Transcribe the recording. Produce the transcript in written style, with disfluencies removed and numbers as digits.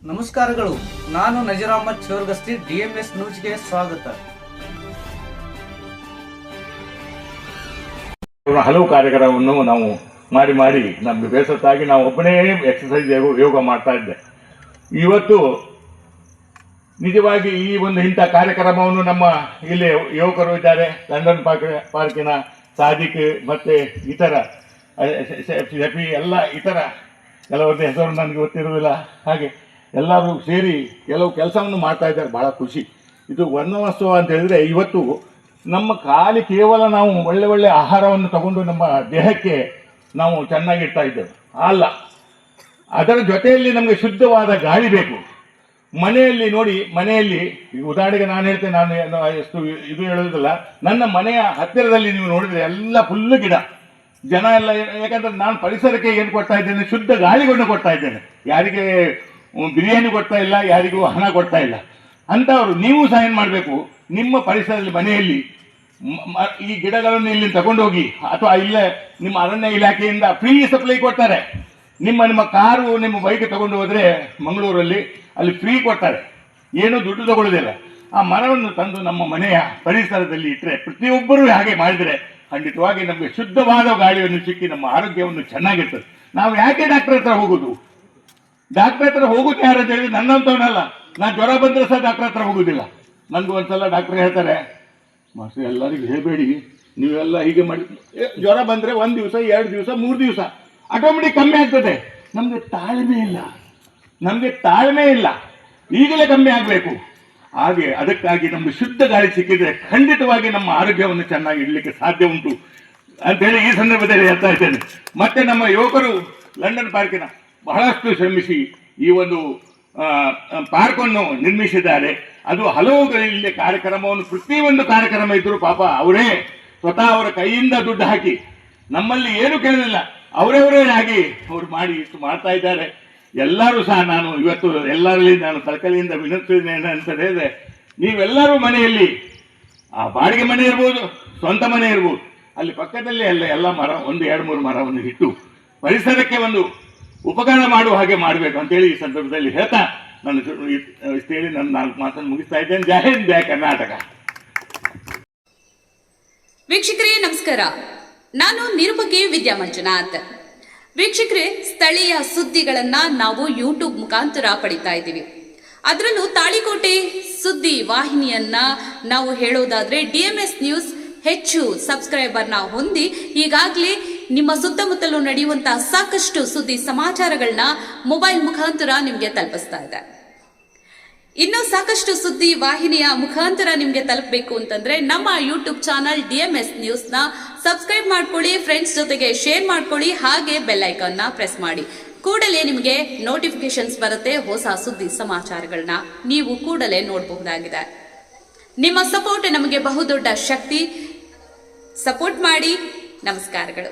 ನಮಸ್ಕಾರಗಳು. ನಾನು ನಜೀರ್ ಅಹಮದ್ ಚೋರ್ಗಸ್ತಿ, DMS ನ್ಯೂಸ್ಗೆ ಸ್ವಾಗತ. ಹಲವು ಕಾರ್ಯಕ್ರಮವನ್ನು ನಾವು ಮಾಡಿ ನಮಗೆ ಬೇಸತ್ತಾಗಿ ನಾವು ಒಬ್ಬನೇ ಎಕ್ಸಸೈಸ್ ಯೋಗ ಮಾಡ್ತಾ ಇದ್ದೆ. ಇವತ್ತು ನಿಜವಾಗಿ ಈ ಒಂದು ಇಂಥ ಕಾರ್ಯಕ್ರಮವನ್ನು ನಮ್ಮ ಇಲ್ಲಿ ಯುವಕರು ಇದ್ದಾರೆ, ಲಂಡನ್ ಪಾರ್ಕಿನ ಸಾದಿಕ್ ಮತ್ತು ಇತರ ಶಫಿ ಎಲ್ಲ ಇತರ ಕೆಲವರದ್ದು ಹೆಸರು ನನಗೆ ಗೊತ್ತಿರುವುದಿಲ್ಲ. ಹಾಗೆ ಎಲ್ಲರೂ ಸೇರಿ ಕೆಲವು ಕೆಲಸವನ್ನು ಮಾಡ್ತಾ ಇದ್ದಾರೆ. ಭಾಳ ಖುಷಿ. ಇದು ವರ್ಣೋತ್ಸವ ಅಂತ ಹೇಳಿದರೆ ಇವತ್ತು ನಮ್ಮ ಖಾಲಿ ಕೇವಲ ನಾವು ಒಳ್ಳೆ ಆಹಾರವನ್ನು ತಗೊಂಡು ನಮ್ಮ ದೇಹಕ್ಕೆ ನಾವು ಚೆನ್ನಾಗಿಡ್ತಾ ಇದ್ದೇವೆ ಅಲ್ಲ, ಅದರ ಜೊತೆಯಲ್ಲಿ ನಮಗೆ ಶುದ್ಧವಾದ ಗಾಳಿ ಬೇಕು. ಮನೆಯಲ್ಲಿ ನೋಡಿ, ಮನೆಯಲ್ಲಿ ಉದಾಹರಣೆಗೆ ನಾನು ಹೇಳ್ತೇನೆ, ನಾನು ಎಷ್ಟು ಇದು ಹೇಳೋದಿಲ್ಲ, ನನ್ನ ಮನೆಯ ಹತ್ತಿರದಲ್ಲಿ ನೀವು ನೋಡಿದರೆ ಎಲ್ಲ ಫುಲ್ಲು ಗಿಡ, ಜನ ಎಲ್ಲ. ಯಾಕಂದರೆ ನಾನು ಪರಿಸರಕ್ಕೆ ಏನು ಕೊಡ್ತಾ ಇದ್ದೇನೆ, ಶುದ್ಧ ಗಾಳಿಗಳನ್ನು ಕೊಡ್ತಾ ಇದ್ದೇನೆ. ಯಾರಿಗೆ ಬಿರಿಯಾನಿ ಕೊಡ್ತಾ ಇಲ್ಲ, ಯಾರಿಗೂ ಹಣ ಕೊಡ್ತಾ ಇಲ್ಲ. ಅಂಥವರು ನೀವು ಸಹ ಏನು ಮಾಡಬೇಕು, ನಿಮ್ಮ ಪರಿಸರದಲ್ಲಿ ಮನೆಯಲ್ಲಿ ಈ ಗಿಡಗಳನ್ನು ಇಲ್ಲಿ ತಗೊಂಡೋಗಿ, ಅಥವಾ ಇಲ್ಲೇ ನಿಮ್ಮ ಅರಣ್ಯ ಇಲಾಖೆಯಿಂದ ಫ್ರೀ ಸಪ್ಲೈ ಕೊಡ್ತಾರೆ. ನಿಮ್ಮ ಕಾರು, ನಿಮ್ಮ ಬೈಕ್ ತಗೊಂಡು ಹೋದರೆ ಮಂಗಳೂರಲ್ಲಿ ಅಲ್ಲಿ ಫ್ರೀ ಕೊಡ್ತಾರೆ, ಏನೂ ದುಡ್ಡು ತಗೊಳ್ಳೋದಿಲ್ಲ. ಆ ಮರವನ್ನು ತಂದು ನಮ್ಮ ಮನೆಯ ಪರಿಸರದಲ್ಲಿ ಇಟ್ಟರೆ, ಪ್ರತಿಯೊಬ್ಬರೂ ಹಾಗೆ ಮಾಡಿದರೆ ಖಂಡಿತವಾಗಿ ನಮಗೆ ಶುದ್ಧವಾದ ಗಾಳಿಯನ್ನು ಸಿಕ್ಕಿ ನಮ್ಮ ಆರೋಗ್ಯವನ್ನು ಚೆನ್ನಾಗಿರ್ತದೆ. ನಾವು ಯಾಕೆ ಡಾಕ್ಟರ್ ಹತ್ರ ಹೋಗೋದು? ಡಾಕ್ಟರ್ ಹತ್ರ ಹೋಗೋದು ಯಾರು ಅಂತ ಹೇಳಿದ್ರೆ ನನ್ನಂಥವನಲ್ಲ. ನಾನು ಜ್ವರ ಬಂದರೆ ಸಹ ಡಾಕ್ಟರ್ ಹತ್ರ ಹೋಗೋದಿಲ್ಲ. ನನಗೂ ಒಂದ್ಸಲ ಡಾಕ್ಟರ್ ಹೇಳ್ತಾರೆ, ಮಾಸ್ಟರ್ ಎಲ್ಲರಿಗೂ ಹೇಳಬೇಡಿ, ನೀವೆಲ್ಲ ಹೀಗೆ ಮಾಡಿ, ಜ್ವರ ಬಂದರೆ 1 ದಿವಸ 2 ದಿವಸ 3 ದಿವಸ ಆಟೋಮೆಟಿಕ್ ಕಮ್ಮಿ ಆಗ್ತದೆ. ನಮಗೆ ತಾಳ್ಮೆ ಇಲ್ಲ, ಈಗಲೇ ಕಮ್ಮಿ ಆಗಬೇಕು. ಹಾಗೆ ಅದಕ್ಕಾಗಿ ನಮಗೆ ಶುದ್ಧ ಗಾಳಿ ಸಿಕ್ಕಿದರೆ ಖಂಡಿತವಾಗಿ ನಮ್ಮ ಆರೋಗ್ಯವನ್ನು ಚೆನ್ನಾಗಿ ಇಡಲಿಕ್ಕೆ ಸಾಧ್ಯ ಉಂಟು ಅಂತೇಳಿ ಈ ಸಂದರ್ಭದಲ್ಲಿ ಹೇಳ್ತಾ ಇದ್ದೇನೆ. ಮತ್ತೆ ನಮ್ಮ ಯುವಕರು ಲಂಡನ್ ಪಾರ್ಕಿನ ಬಹಳಷ್ಟು ಶ್ರಮಿಸಿ ಈ ಒಂದು ಪಾರ್ಕನ್ನು ನಿರ್ಮಿಸಿದ್ದಾರೆ. ಅದು ಹಲವು ಇಲ್ಲಿ ಕಾರ್ಯಕ್ರಮವನ್ನು, ಪ್ರತಿಯೊಂದು ಕಾರ್ಯಕ್ರಮ ಇದ್ದರೂ ಪಾಪ ಅವರೇ ಸ್ವತಃ ಅವರ ಕೈಯಿಂದ ದುಡ್ಡು ಹಾಕಿ, ನಮ್ಮಲ್ಲಿ ಏನು ಕೇಳಲಿಲ್ಲ, ಅವರೇ ಆಗಿ ಅವರು ಮಾಡಿ ಇಷ್ಟು ಮಾಡ್ತಾ ಇದ್ದಾರೆ. ಎಲ್ಲರೂ ಸಹ ನಾನು ಇವತ್ತು ಎಲ್ಲರಲ್ಲಿ ನಾನು ಕಳಕಳಿಯಿಂದ ವಿನಂತಿದ್ದೇನೆ ಅಂತ ಹೇಳಿದ್ರೆ, ನೀವೆಲ್ಲರೂ ಮನೆಯಲ್ಲಿ ಆ ಬಾಡಿಗೆ ಮನೆ ಇರ್ಬೋದು, ಸ್ವಂತ ಮನೆ ಇರ್ಬೋದು, ಅಲ್ಲಿ ಪಕ್ಕದಲ್ಲಿ ಎಲ್ಲ ಮರ 1-2-3 ಮರವನ್ನು ಇಟ್ಟು ಪರಿಸರಕ್ಕೆ ಒಂದು ಉಪಕಾರ ಮಾಡುವ ಹಾಗೆ ಮಾಡಬೇಕು ಅಂತೇಳಿ ಈ ಸಂದರ್ಭದಲ್ಲಿ ಹೇಳ್ತಾ ನಾನು ಹೇಳಿ ನನ್ನ 4 ಮಾತನ್ನು ಮುಗಿಸ್ತಾ ಇದ್ದೇನೆ. ಜೈ ಹಿಂದ್, ಜೈ ಕರ್ನಾಟಕ. ವೀಕ್ಷಕರೇ ನಮಸ್ಕಾರ, ನಾನು ನಿರೂಪಕಿ ವಿದ್ಯಾ ಮಂಜುನಾಥ್. ವೀಕ್ಷಕರೇ, ಸ್ಥಳೀಯ ಸುದ್ದಿಗಳನ್ನ ನಾವು ಯೂಟ್ಯೂಬ್ ಮುಖಾಂತರ ಪಡಿತಾ ಇದ್ದೀವಿ. ಅದರಲ್ಲೂ ತಾಳಿಕೋಟೆ ಸುದ್ದಿ ವಾಹಿನಿಯನ್ನ ನಾವು ಹೇಳೋದಾದ್ರೆ DMS ನ್ಯೂಸ್ ಹೆಚ್ಚು ಸಬ್ಸ್ಕ್ರೈಬರ್ನ ಹೊಂದಿ ಈಗಾಗಲೇ ನಿಮ್ಮ ಸುತ್ತಮುತ್ತಲೂ ನಡೆಯುವಂತಹ ಸಾಕಷ್ಟು ಸುದ್ದಿ ಸಮಾಚಾರಗಳನ್ನ ಮೊಬೈಲ್ ಮುಖಾಂತರ ನಿಮಗೆ ತಲುಪಿಸ್ತಾ ಇದೆ. ಇನ್ನೂ ಸಾಕಷ್ಟು ಸುದ್ದಿ ವಾಹಿನಿಯ ಮುಖಾಂತರ ನಿಮಗೆ ತಲುಪಬೇಕು ಅಂತಂದ್ರೆ ನಮ್ಮ ಯೂಟ್ಯೂಬ್ ಚಾನಲ್ DMS ನ್ಯೂಸ್ನ ಸಬ್ಸ್ಕ್ರೈಬ್ ಮಾಡ್ಕೊಳ್ಳಿ, ಫ್ರೆಂಡ್ಸ್ ಜೊತೆಗೆ ಶೇರ್ ಮಾಡ್ಕೊಳ್ಳಿ, ಹಾಗೆ ಬೆಲ್ ಐಕಾನ್ನ ಪ್ರೆಸ್ ಮಾಡಿ. ಕೂಡಲೇ ನಿಮಗೆ ನೋಟಿಫಿಕೇಶನ್ಸ್ ಬರುತ್ತೆ. ಹೊಸ ಸುದ್ದಿ ಸಮಾಚಾರಗಳನ್ನ ನೀವು ಕೂಡಲೇ ನೋಡಬಹುದಾಗಿದೆ. ನಿಮ್ಮ ಸಪೋರ್ಟ್ ನಮಗೆ ಬಹುದೊಡ್ಡ ಶಕ್ತಿ. ಸಪೋರ್ಟ್ ಮಾಡಿ. ನಮಸ್ಕಾರಗಳು.